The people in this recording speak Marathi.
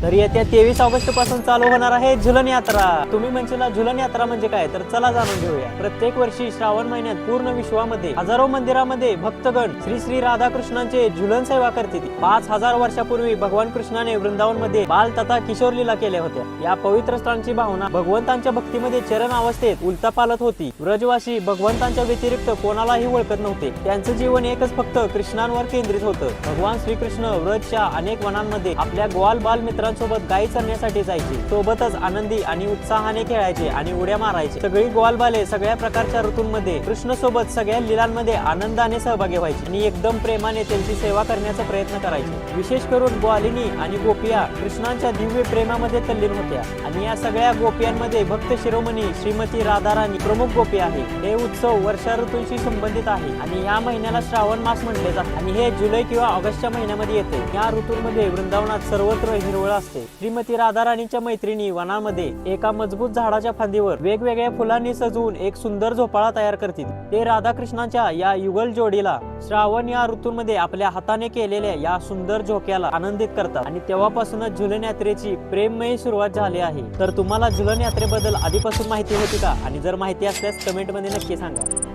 तर येत्या 23 ऑगस्ट पासून चालू होणार आहे झुलन यात्रा। तुम्ही म्हणशील झुलन यात्रा म्हणजे काय, तर चला जाणून घेऊया। प्रत्येक वर्षी श्रावण महिन्यात पूर्ण विश्वामध्ये हजारो मंदिरामध्ये भक्तगण श्री श्री राधाकृष्णांचे झुलन सेवा करतील। 5000 वर्षापूर्वी भगवान कृष्णाने वृंदावन मध्ये बाल तथा किशोर लीला केल्या होत्या। या पवित्र स्थळांची भावना भगवंतांच्या भक्तीमध्ये चरण अवस्थेत उलथापालथ होती। व्रजवासी भगवंतांच्या व्यतिरिक्त कोणालाही ओळखत नव्हते। त्यांचं जीवन एकच फक्त कृष्णांवर केंद्रित होतं। भगवान श्रीकृष्ण व्रजच्या अनेक वनांमध्ये आपल्या ग्वाल बाल मित्रांसोबत गायी चरण्यासाठी जायचे। सोबतच आनंदी आणि उत्साहाने खेळायचे आणि उड्या मारायचे। सगळी ग्वाल बाले सगळ्या प्रकारच्या ऋतूंमध्ये कृष्ण सोबत सगळ्या लीलांमध्ये आनंदाने सहभागी व्हायचे आणि एकदम प्रेमाने त्यांची सेवा करण्याचा प्रयत्न करायचे। विशेष करून ग्वालिनी आणि गोपिया कृष्णांच्या दिव्य प्रेमामध्ये तल्लीन होत्या आणि या सगळ्या गोपियांमध्ये भक्त शिरोमणी श्रीमती राधाराणी प्रमुख गोपी आहे। हे उत्सव वर्षा ऋतूंशी संबंधित आहे आणि या महिन्याला श्रावण मास म्हटले जाते आणि हे जुलै किंवा ऑगस्टच्या महिन्यामध्ये येते। या ऋतूंमध्ये वृंदावनात सर्वत्र हिरवळ असते। श्रीमती राधाराणीच्या मैत्रिणी वनामध्ये एका मजबूत झाडाच्या फांदीवर वेगवेगळ्या फुलांनी सजवून एक सुंदर झोपाळा तयार करतील। ते राधाकृष्णांच्या या युगल जोडीला श्रावण या ऋतूमध्ये आपल्या हाताने केलेल्या या सुंदर झोक्याला आनंदित करतात आणि तेव्हापासूनच झुलन यात्रेची प्रेममयी सुरुवात झाली आहे। तर तुम्हाला झुलन यात्रेबद्दल आधीपासून माहिती होती का? आणि जर माहिती असल्यास कमेंट मध्ये नक्की सांगा।